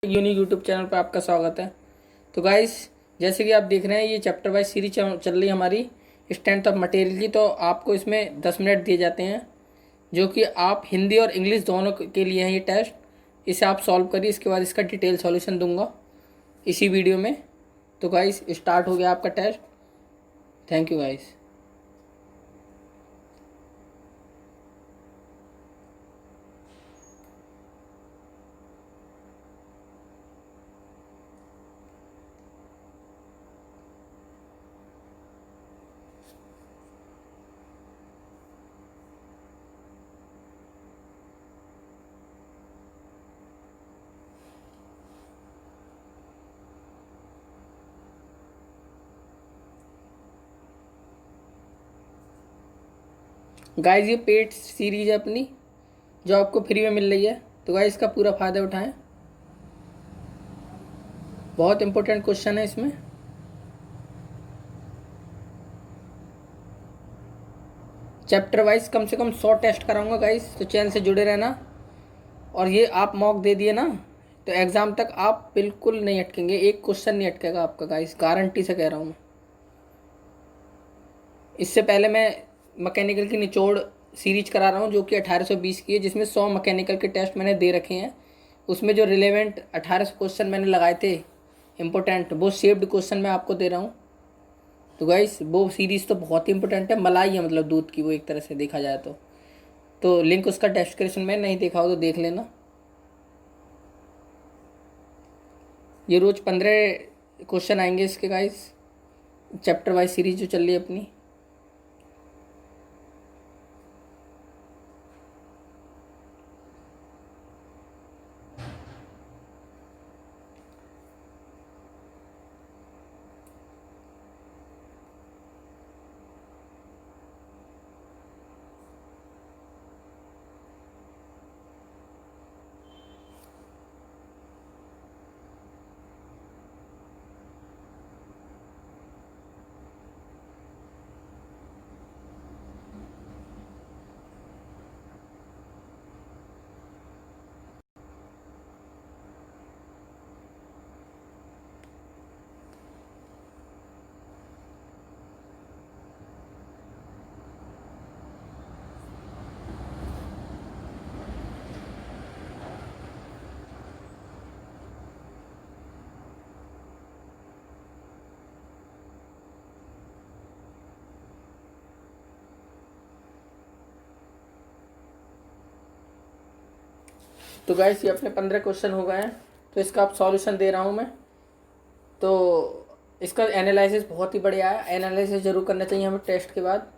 Unique YouTube channel पर आपका स्वागत है। तो गाइस, जैसे कि आप देख रहे हैं ये चैप्टर वाइज सीरीज चल रही है हमारी स्ट्रेंथ ऑफ मटेरियल की। तो आपको इसमें 10 मिनट दिए जाते हैं जो कि आप हिंदी और इंग्लिश दोनों के लिए हैं ये टेस्ट। इसे आप सॉल्व करिए, इसके बाद इसका डिटेल सॉल्यूशन दूंगा इसी वीडियो में। तो गाइस स्टार्ट हो गया आपका test. Thank you guys. Guys ये पेड सीरीज है अपनी जो आपको फ्री में मिल रही है। तो गाइस इसका पूरा फ़ायदा उठाएं, बहुत इंपॉर्टेंट क्वेश्चन है इसमें। चैप्टर वाइज कम से कम 100 टेस्ट कराऊंगा गाइस, तो चैनल से जुड़े रहना। और ये आप मॉक दे दिए ना तो एग्ज़ाम तक आप बिल्कुल नहीं अटकेंगे, एक क्वेश्चन नहीं अटकेगा आपका गाइस, गारंटी से कह रहा हूँ मैं। इससे पहले मैं मैकेनिकल की निचोड़ सीरीज करा रहा हूँ जो कि 1820 की है, जिसमें 100 मैकेनिकल के टेस्ट मैंने दे रखे हैं। उसमें जो रिलेवेंट 1800 क्वेश्चन मैंने लगाए थे इम्पोर्टेंट, वो सेव्ड क्वेश्चन मैं आपको दे रहा हूँ। तो गाइस वो सीरीज़ तो बहुत ही इंपॉर्टेंट है, मलाई है मतलब दूध की वो, एक तरह से देखा जाए तो लिंक उसका डिस्क्रिप्शन में, नहीं देखा हो तो देख लेना। ये रोज़ 15 क्वेश्चन आएंगे इसके गाइस, चैप्टर वाइज सीरीज जो चल रही है अपनी। तो गाइस ये अपने 15 क्वेश्चन हो गए हैं, तो इसका आप सॉल्यूशन दे रहा हूँ मैं। तो इसका एनालिसिस बहुत ही बढ़िया है, एनालिसिस जरूर करना चाहिए हमें टेस्ट के बाद।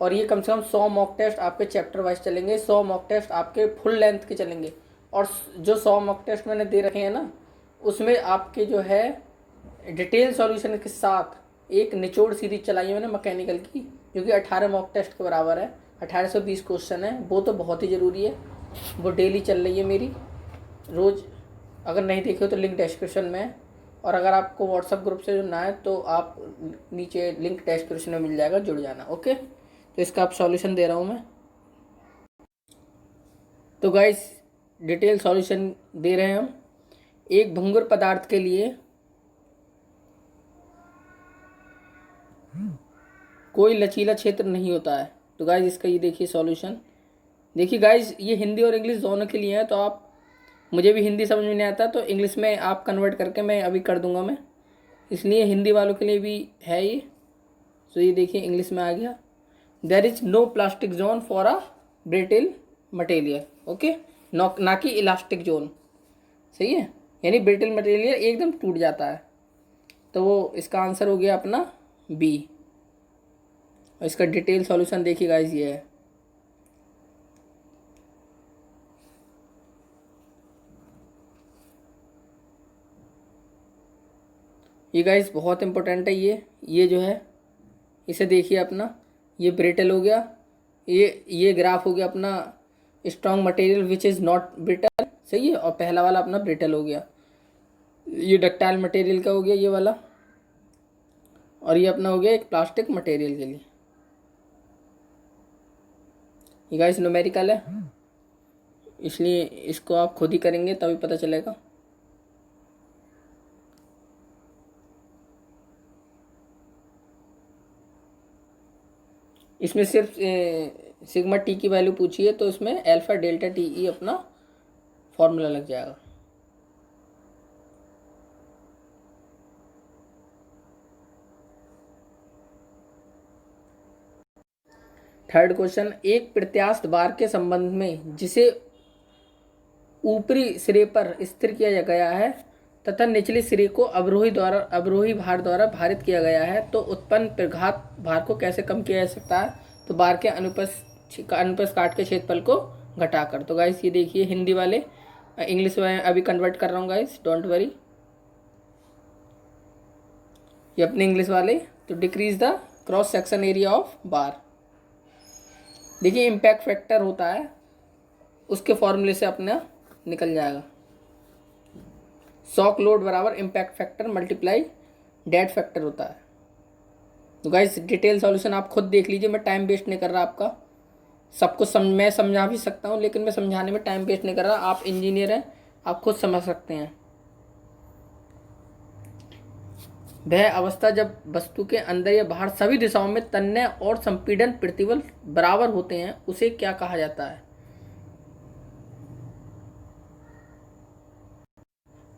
और ये कम से कम 100 मॉक टेस्ट आपके चैप्टर वाइज चलेंगे, 100 मॉक टेस्ट आपके फुल लेंथ के चलेंगे। और जो 100 मॉक टेस्ट मैंने दे रखे हैं ना, उसमें आपके जो है डिटेल सॉल्यूशन के साथ एक निचोड़ सीरीज चलाई है मैंने मैकेनिकल की, जो कि 18 मॉक टेस्ट के बराबर है। 1820 क्वेश्चन है, वो तो बहुत ही ज़रूरी है, वो डेली चल रही है मेरी रोज़। अगर नहीं देखे हो तो लिंक डिस्क्रिप्शन में है। और अगर आपको व्हाट्सएप ग्रुप से जुड़ना है तो आप नीचे लिंक डिस्क्रिप्शन में मिल जाएगा, जुड़ जाना। ओके, तो इसका आप सॉल्यूशन दे रहा हूँ मैं। तो गाइस डिटेल सॉल्यूशन दे रहे हैं हम। एक भंगुर पदार्थ के लिए कोई लचीला क्षेत्र नहीं होता है। तो गाइस इसका ये देखिए सॉल्यूशन। देखिए गाइस ये हिंदी और इंग्लिश दोनों के लिए है, तो आप, मुझे भी हिंदी समझ में नहीं आता तो इंग्लिश में आप कन्वर्ट करके मैं अभी कर दूंगा मैं, इसलिए हिंदी वालों के लिए भी है ये। तो ये देखिए इंग्लिश में आ गया, there is no plastic zone for a brittle material. Okay, ना कि इलास्टिक जोन, सही है, यानी ब्रिटल मटेरियल एकदम टूट जाता है। तो वो इसका आंसर हो गया अपना बी। और इसका डिटेल सॉल्यूशन देखिए गाइस ये है। ये गाइस बहुत इंपॉर्टेंट है ये जो है, इसे देखिए अपना, ये ब्रिटल हो गया, ये ग्राफ हो गया अपना strong material which is not brittle, सही है। और पहला वाला अपना ब्रिटल हो गया, ये डक्टाइल मटेरियल का हो गया ये वाला। और ये अपना हो गया एक प्लास्टिक मटेरियल के लिए। ये गाइस न्यूमेरिकल है, इसलिए इसको आप खुद ही करेंगे तभी पता चलेगा। इसमें सिर्फ सिग्मा टी की वैल्यू पूछी है, तो इसमें अल्फा डेल्टा टी ई अपना फॉर्मूला लग जाएगा। थर्ड क्वेश्चन, एक प्रत्यास्थ बार के संबंध में जिसे ऊपरी सिरे पर स्थिर किया गया है तथा निचले सिरे को अवरोही भार द्वारा भारित किया गया है, तो उत्पन्न प्रघात भार को कैसे कम किया जा सकता है? तो बार के अनुप्रस्थ काट के क्षेत्रफल को घटाकर। तो गाइस ये देखिए हिंदी वाले, इंग्लिश में अभी कन्वर्ट कर रहा हूँ गाइस, डोंट वरी। ये अपने इंग्लिश वाले, तो decrease the cross section area of बार। देखिए इम्पैक्ट फैक्टर होता है, उसके फॉर्मूले से अपना निकल जाएगा। शॉक लोड बराबर impact factor multiply dead factor होता है। तो गाइस डिटेल सॉल्यूशन आप खुद देख लीजिए, मैं टाइम वेस्ट नहीं कर रहा आपका। सबको मैं समझा भी सकता हूँ, लेकिन मैं समझाने में टाइम वेस्ट नहीं कर रहा। आप इंजीनियर हैं, आप खुद समझ सकते हैं। वह अवस्था जब वस्तु के अंदर या बाहर सभी दिशाओं में तन्य और संपीड़न प्रतिबल बराबर होते हैं, उसे क्या कहा जाता है?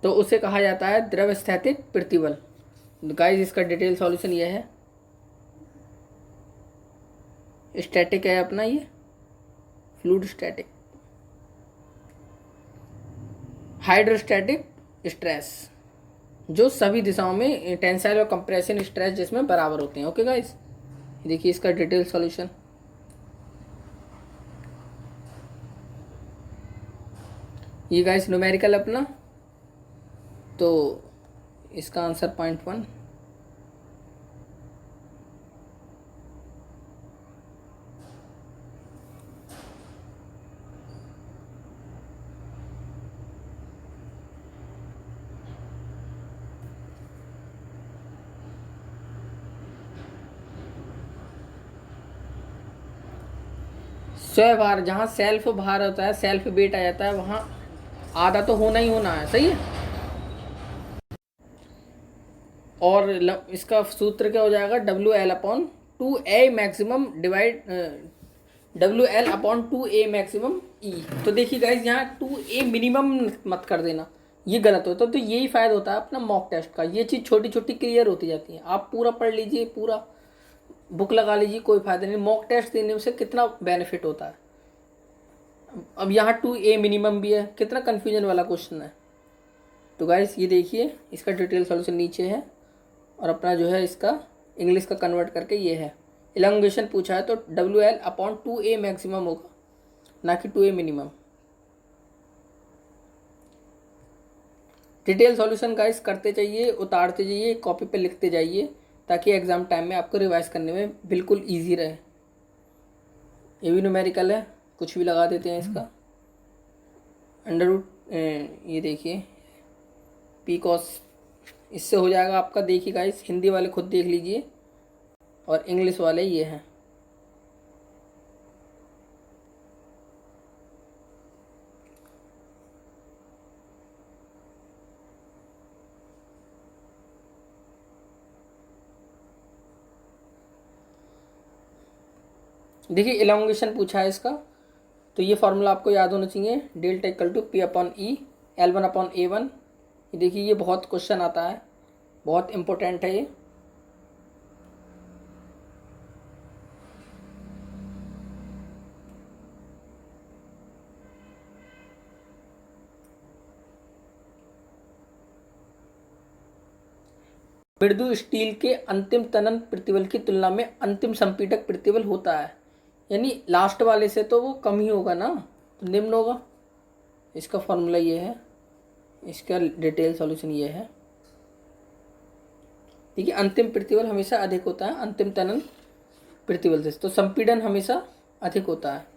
तो उसे कहा जाता है द्रव स्थैतिक प्रतिबल। गाइस इसका डिटेल सॉल्यूशन ये है। स्टैटिक है अपना ये, फ्लूइड स्टैटिक। हाइड्रोस्टैटिक स्ट्रेस, जो सभी दिशाओं में टेंसाइल और कंप्रेशन स्ट्रेस जिसमें बराबर होते हैं। ओके गाइस, देखिए इसका डिटेल सॉल्यूशन। ये गाइस न्यूमेरिकल अपना, तो इसका आंसर 0.1। स्वभार, जहाँ सेल्फ भार होता है, सेल्फ वेट आ जाता है, वहाँ आधा तो होना ही होना है, सही है। और इसका सूत्र क्या हो जाएगा? WL/2A maximum divide WL/2A maximum ई। तो देखिए गाइज यहाँ 2A मिनिमम मत कर देना, ये गलत होता है। तो यही फ़ायदा होता है अपना मॉक टेस्ट का, ये चीज़ छोटी छोटी क्लियर होती जाती है। आप पूरा पढ़ लीजिए, पूरा बुक लगा लीजिए, कोई फ़ायदा नहीं। मॉक टेस्ट देने से कितना बेनिफिट होता है। अब यहाँ 2A मिनिमम भी है, कितना कन्फ्यूजन वाला क्वेश्चन है। तो गाइस ये देखिए इसका डिटेल सॉल्यूशन नीचे है, और अपना जो है इसका इंग्लिश का कन्वर्ट करके ये है। इलॉन्गेशन पूछा है तो WL/2A मैक्सिमम होगा, ना कि 2A minimum. Detail solution guys करते जाइए, उतारते जाइए, कॉपी पे लिखते जाइए, ताकि एग्जाम टाइम में आपको रिवाइज करने में बिल्कुल ईजी रहे। ये भी न्यूमेरिकल है, कुछ भी लगा देते हैं इसका। अंडर ये देखिए पी कॉस, इससे हो जाएगा आपका। देखिए गाइस हिंदी वाले खुद देख लीजिए, और इंग्लिश वाले ये हैं। देखिए इलोंगेशन पूछा है इसका, तो ये फॉर्मूला आपको याद होना चाहिए। Delta equal to P/E L1/A1। ये देखिए ये बहुत क्वेश्चन आता है, बहुत इम्पोर्टेंट है ये। मृदु स्टील के अंतिम तनन प्रतिबल की तुलना में अंतिम संपीड़क प्रतिबल होता है, यानी लास्ट वाले से तो वो कम ही होगा ना, तो निम्न होगा। इसका फॉर्मूला ये है, इसका डिटेल सॉल्यूशन ये है। देखिए अंतिम प्रतिबल हमेशा अधिक होता है अंतिम तनन प्रतिबल से, तो संपीड़न हमेशा अधिक होता है।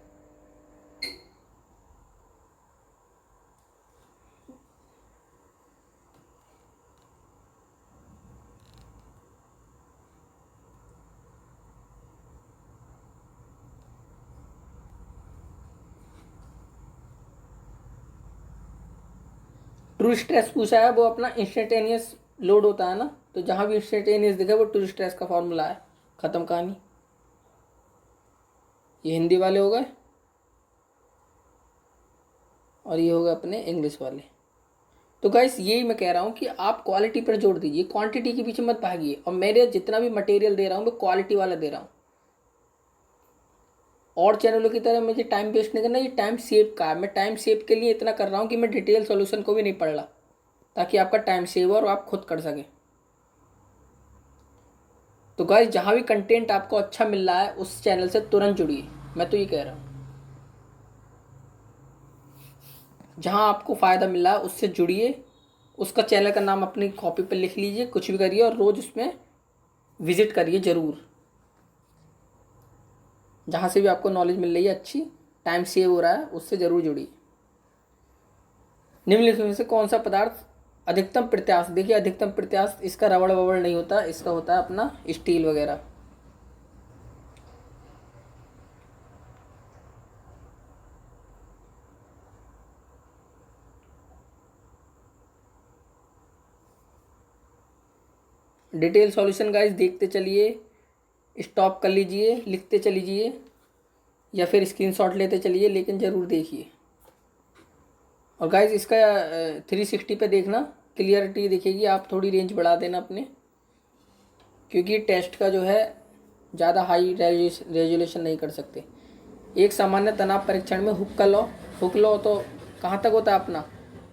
ट्रू स्ट्रेस पूछा है, वो अपना इंस्टेंटेनियस लोड होता है ना, तो जहाँ भी इंस्टेंटेनियस दिखे वो ट्रू स्ट्रेस का फॉर्मूला है, खत्म कहानी। ये हिंदी वाले हो गए और ये हो गए अपने इंग्लिश वाले। तो गाइस यही मैं कह रहा हूँ कि आप क्वालिटी पर जोर दीजिए, क्वांटिटी के पीछे मत भागिए। और मेरे जितना भी मटेरियल दे रहा हूँ मैं क्वालिटी वाला दे रहा हूँ। और चैनलों की तरह मुझे टाइम वेस्ट नहीं करना, ये टाइम सेव का है। मैं टाइम सेव के लिए इतना कर रहा हूँ कि मैं डिटेल सॉल्यूशन को भी नहीं पढ़ रहा, ताकि आपका टाइम सेव हो और आप खुद कर सकें। तो गाइस जहाँ भी कंटेंट आपको अच्छा मिल रहा है उस चैनल से तुरंत जुड़िए, मैं तो ये कह रहा हूँ। जहाँ आपको फ़ायदा मिल रहा है उससे जुड़िए, उसका चैनल का नाम अपनी कॉपी पर लिख लीजिए, कुछ भी करिए और रोज़ उसमें विजिट करिए ज़रूर। जहाँ से भी आपको नॉलेज मिल रही है अच्छी, टाइम सेव हो रहा है, उससे ज़रूर जुड़िए। निम्नलिखित में से कौन सा पदार्थ अधिकतम प्रत्याश, देखिए अधिकतम प्रत्याश इसका रबड़ वबड़ नहीं होता, इसका होता है अपना स्टील वगैरह। डिटेल सॉल्यूशन गाइस देखते चलिए, स्टॉप कर लीजिए, लिखते चलीजिए या फिर स्क्रीनशॉट लेते चलिए, लेकिन ज़रूर देखिए। और गाइस इसका 360 पे देखना, क्लियरिटी दिखेगी। आप थोड़ी रेंज बढ़ा देना अपने, क्योंकि टेस्ट का जो है ज़्यादा हाई रेजोल्यूशन नहीं कर सकते। एक सामान्य तनाव परीक्षण में हुक लॉ तो कहाँ तक होता है अपना,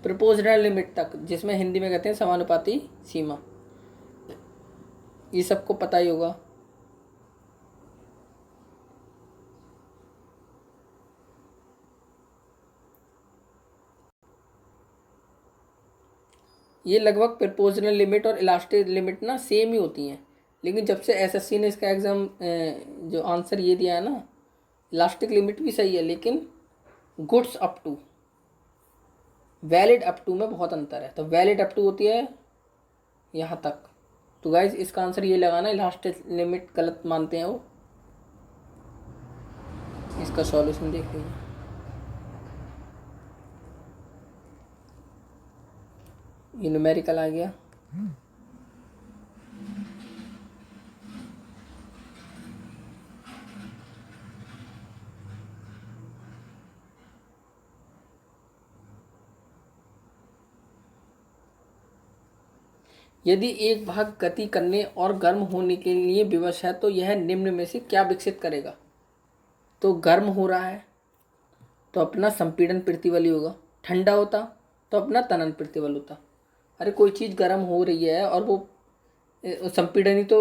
प्रोपोर्शनल लिमिट तक, जिसमें हिंदी में कहते हैं समानुपाती सीमा। ये सबको पता ही होगा। ये लगभग प्रोपोर्शनल लिमिट और इलास्टिक लिमिट ना सेम ही होती हैं, लेकिन जब से एसएससी ने इसका एग्ज़ाम जो आंसर ये दिया है ना, इलास्टिक लिमिट भी सही है लेकिन goods up to, valid up to में बहुत अंतर है। तो वैलिड अप टू होती है यहाँ तक। तो गाइज इसका आंसर ये लगाना, इलास्टिक लिमिट गलत मानते हैं वो। इसका सॉल्यूशन देख लीजिए। ये न्यूमेरिकल आ गया। यदि एक भाग गति करने और गर्म होने के लिए विवश है तो यह निम्न में से क्या विकसित करेगा। तो गर्म हो रहा है तो अपना संपीड़न प्रतिबल होगा, ठंडा होता तो अपना तनन प्रतिबल होता। अरे कोई चीज़ गर्म हो रही है और वो संपीड़न ही तो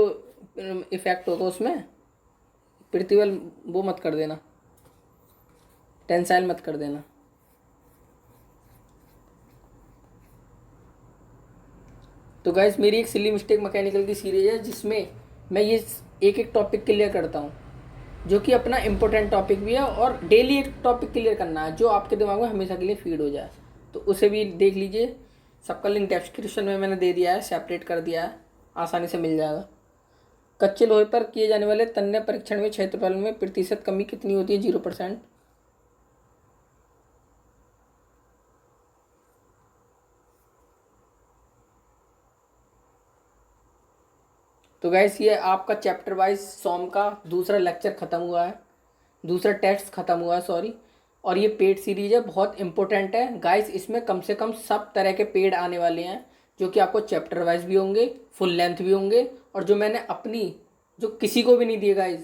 इफेक्ट होगा उसमें, प्रतिबल वो मत कर देना, टेंसाइल मत कर देना। तो गाइस मेरी एक सिली मिस्टेक मैकेनिकल की सीरीज है जिसमें मैं ये एक एक टॉपिक क्लियर करता हूँ, जो कि अपना इम्पोर्टेंट टॉपिक भी है, और डेली एक टॉपिक क्लियर करना है जो आपके दिमाग में हमेशा के लिए फीड हो जाए। तो उसे भी देख लीजिए, सबका लिंक डिस्क्रिप्शन में मैंने दे दिया है, सेपरेट कर दिया है, आसानी से मिल जाएगा। कच्चे लोहे पर किए जाने वाले तन्य परीक्षण में क्षेत्रफल में प्रतिशत कमी कितनी होती है, 0%। तो गैस ये आपका चैप्टर वाइज सॉम का दूसरा लेक्चर ख़त्म हुआ है, दूसरा टेस्ट ख़त्म हुआ है सॉरी। और ये पेड सीरीज है, बहुत इंपॉर्टेंट है गाइस। इसमें कम से कम सब तरह के पेड आने वाले हैं, जो कि आपको चैप्टर वाइज भी होंगे, फुल लेंथ भी होंगे, और जो मैंने अपनी जो किसी को भी नहीं दिए गाइस,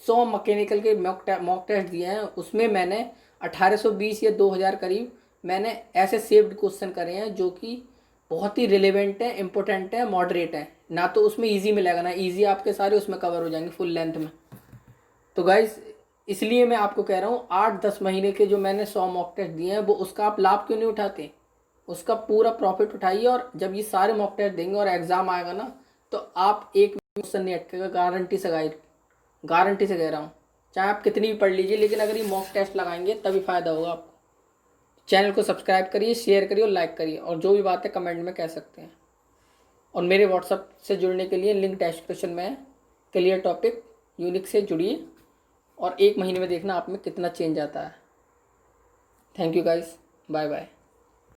100 मैकेनिकल के मॉक टेस्ट दिए हैं, उसमें मैंने 1820 या 2000 करीब मैंने ऐसे सेव्ड क्वेश्चन करे हैं जो कि बहुत ही रिलेवेंट है, इंपॉर्टेंट है, मॉडरेट है ना। तो उसमें इजी मिलेगा ना, इजी आपके सारे उसमें कवर हो जाएंगे फुल लेंथ में। तो गाइस इसलिए मैं आपको कह रहा हूँ 8-10 महीने के जो मैंने 100 मॉक टेस्ट दिए हैं, वो उसका आप लाभ क्यों नहीं उठाते, उसका पूरा प्रॉफिट उठाइए। और जब ये सारे मॉक टेस्ट देंगे और एग्ज़ाम आएगा ना, तो आप एक क्वेश्चन नहीं अटकेगा, गारंटी से गाइड, गारंटी से कह रहा हूँ। चाहे आप कितनी भी पढ़ लीजिए, लेकिन अगर ये मॉक टेस्ट लगाएंगे तभी फ़ायदा होगा आपको। चैनल को सब्सक्राइब करिए, शेयर करिए और लाइक करिए, और जो भी बात है कमेंट में कह सकते हैं। और मेरे व्हाट्सएप से जुड़ने के लिए लिंक डिस्क्रिप्शन में है। क्लियर टॉपिक यूनिक से जुड़िए और 1 महीने में देखना आप में कितना चेंज आता है। Thank you guys, bye bye.